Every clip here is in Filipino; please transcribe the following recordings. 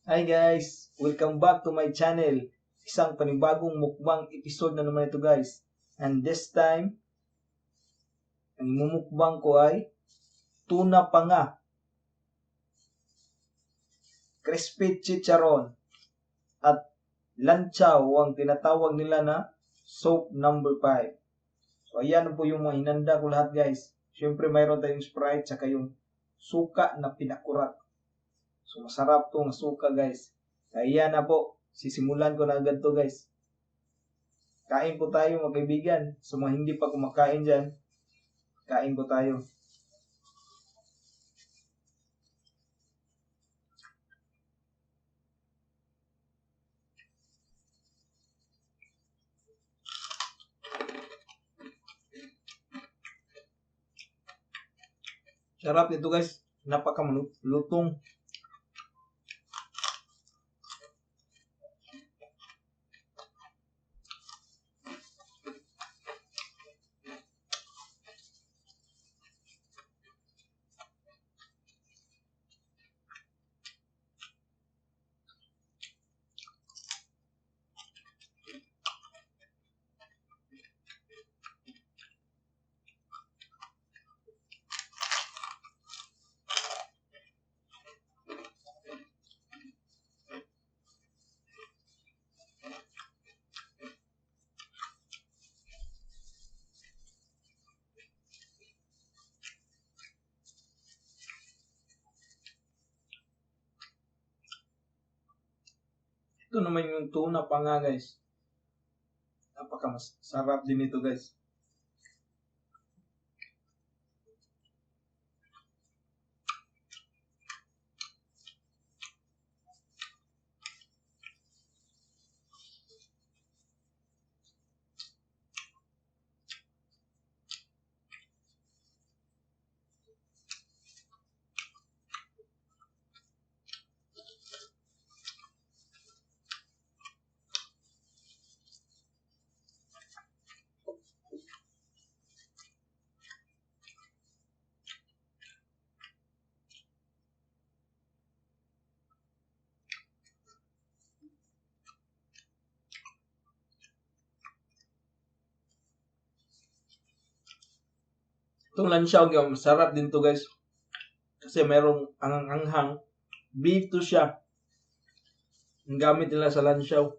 Hi guys! Welcome back to my channel. Isang panibagong mukbang episode na naman ito guys. And this time, ang imumukbang ko ay tuna panga, crispy chicharon, at lanchaw ang tinatawag nila na soap number 5. So ayan po yung mga hinanda ko lahat guys. Siyempre mayroon tayong Sprite saka yung suka na pinakurat. So masarap tong suka guys. Kaya na po, sisimulan ko na agad to guys. Kain po tayo mga kaibigan. Sa mga hindi pa kumakain dyan, kain po tayo. Sarap nito guys. Napaka-lutong. Ito naman yung tuna panga guys. Napaka-sarap din ito guys. Itong lansiaw yung masarap din to guys. Kasi merong anghang. Beef to siya. Ang gamit nila sa lansiaw.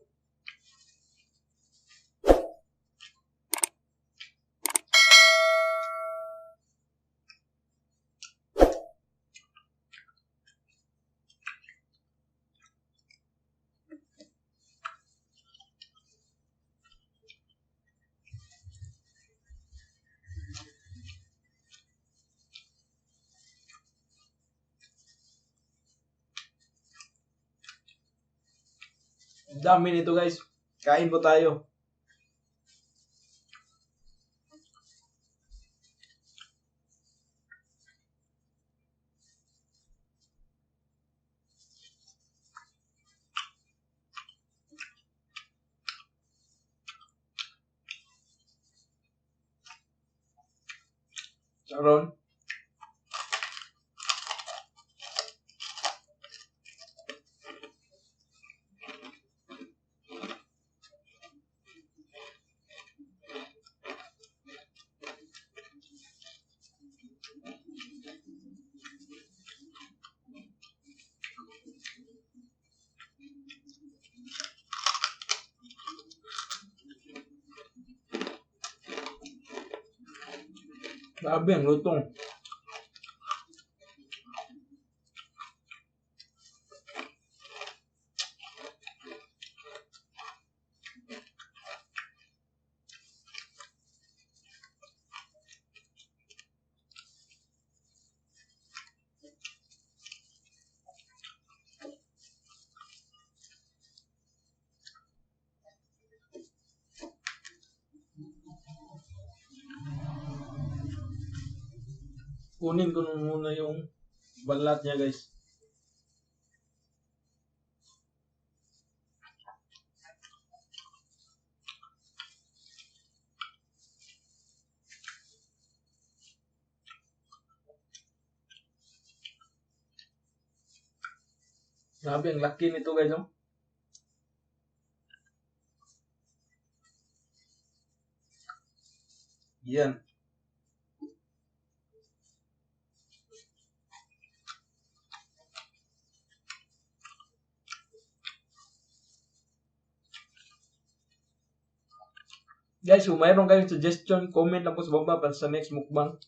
Ang dami nito guys. Kain po tayo. Sharon. Grabe ang lutong. Kunin ko muna yung balat niya guys. Grabe, ang laki nito guys, oh. Yan. Guys, kung mayroon kayong suggestion, comment lang po sa baba para sa next mukbang.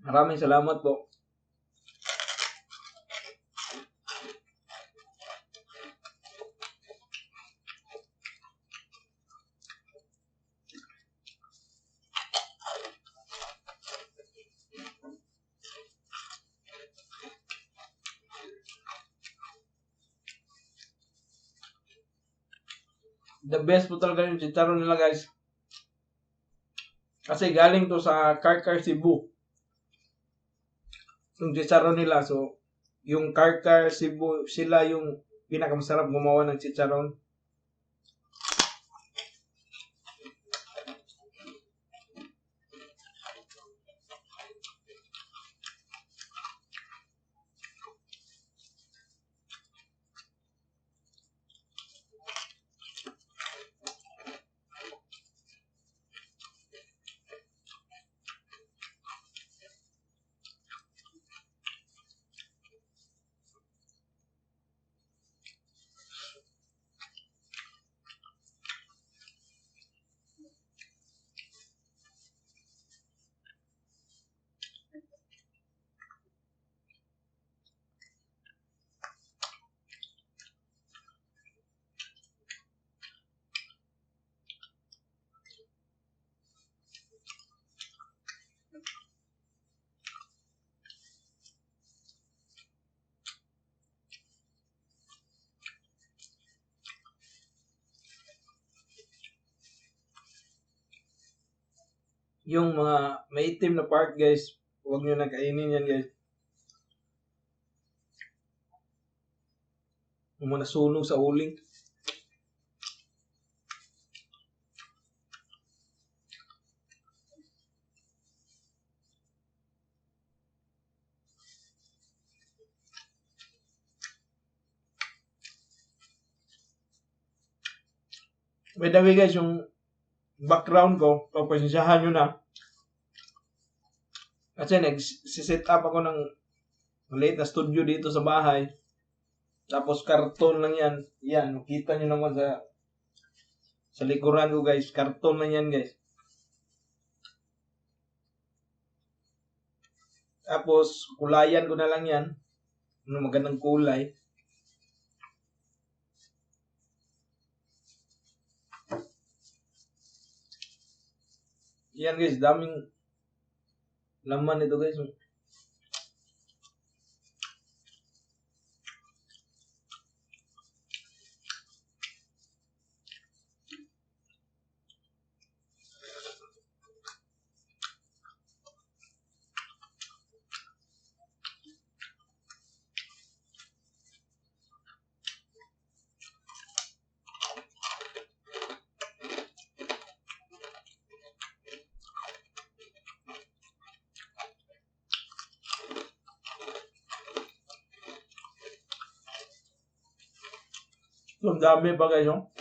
Maraming salamat po. The best po talaga yung chicharon nila guys. Kasi galing to sa Karkar Cebu. Yung chicharon nila. So, yung Karkar Cebu, sila yung pinakamasarap gumawa ng chicharon. Yung mga maitim na part guys, huwag nyo na kainin yan guys. Yung mga nasunog sa uling. By the way guys, yung background ko, pagpasensyahan nyo na. Kasi nag-set up ako ng maliit na studio dito sa bahay. Tapos karton lang yan. Yan, makita nyo naman sa likuran ko guys. Karton lang yan guys. Tapos kulayan ko na lang yan. Ano magandang kulay. Yan guys, daming laman ito guys. So, dami pa guys, oh.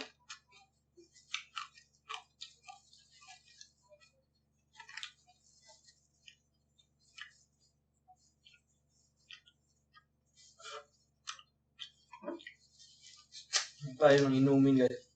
Tayo ng inumin guys.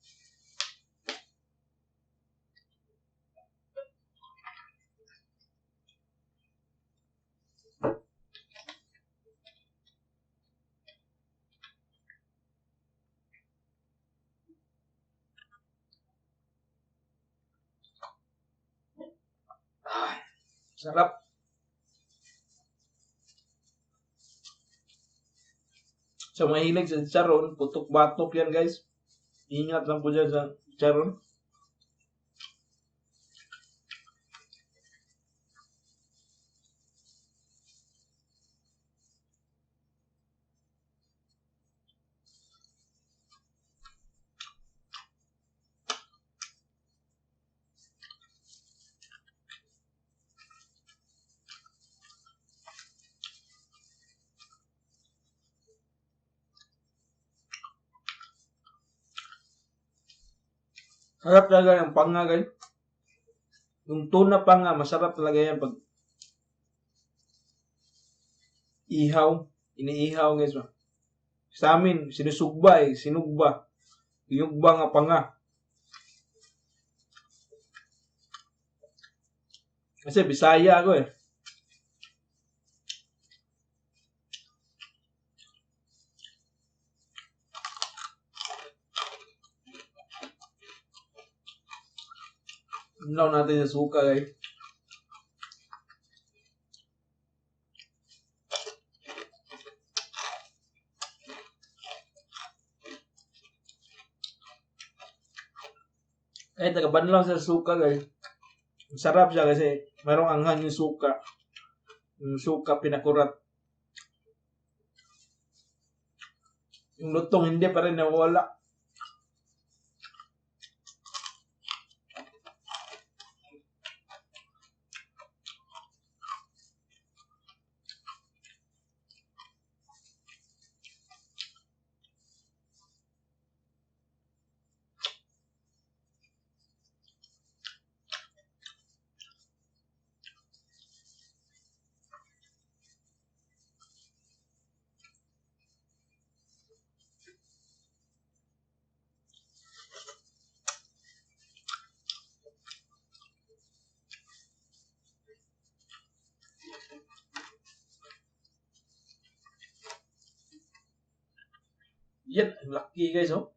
Sarap. So, mahilig sa charon, putok-batok yan guys. Ingat lang po dyan sa charon. Sarap talaga ng panga, guys. Yung tuna panga, masarap talaga yan pag ihaw. Iniihaw, guys. Sa amin, sinusugba sinugba. Yugba nga panga. Kasi Bisaya ako eh. Unaw natin sa suka, guys. Tagaban lang sa suka, guys. Sarap siya kasi mayroong anghang yung suka. Yung suka pinakurat. Yung lutong hindi pa rin nawala. Yan, laki guys, oh.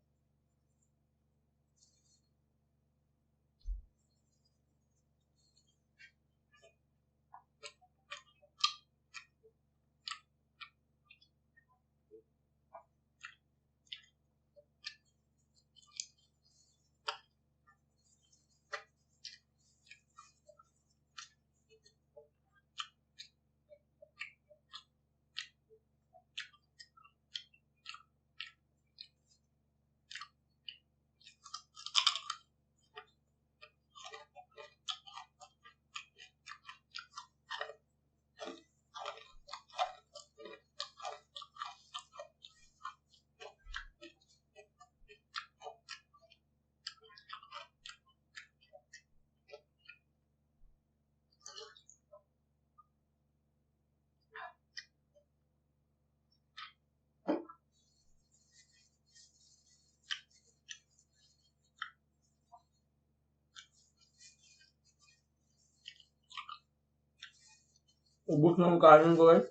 Ubus na ang kanin ko, guys.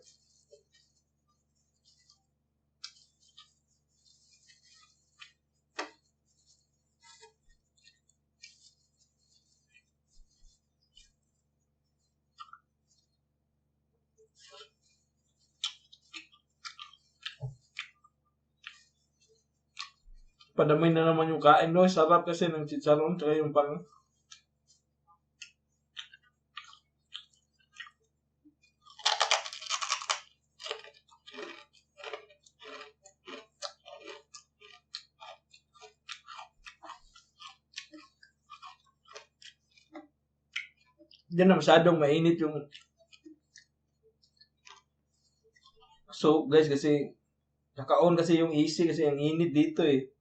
Padamay na naman yung kain, no? Sarap kasi ng chicharon tsaka yung pang. Diyan na masyadong mainit yung so guys kasi naka-on kasi yung AC kasi ang init dito eh.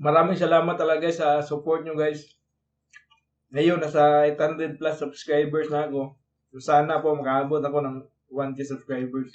Maraming salamat talaga sa support nyo guys. Ngayon, nasa 800 plus subscribers na ako. So, sana po makaabot ako ng 1K subscribers.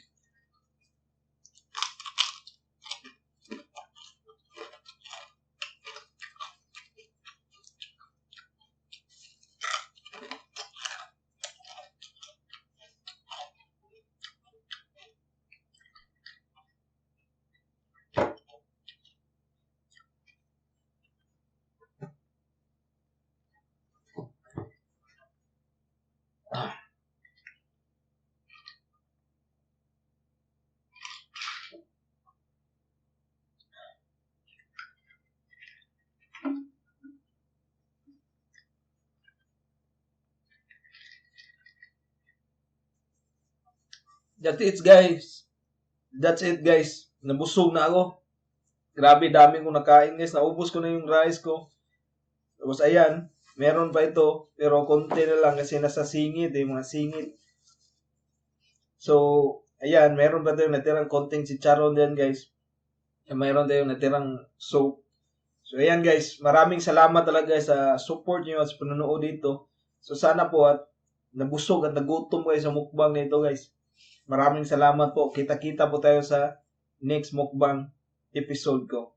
That's it guys. That's it guys. Nabusog na ako. Grabe, dami kong nakain guys. Naubos ko na yung rice ko. Tapos ayan, meron pa ito. Pero konti na lang kasi nasa singit mga singit. So, ayan, meron pa tayong natirang konting chicharon din guys. Mayroon tayong natirang soap. So, ayan guys, maraming salamat talaga sa support nyo at sa panonood dito. So, sana po at nabusog at nagutom kayo sa mukbang na ito guys. Maraming salamat po. Kita-kita po tayo sa next mukbang episode ko.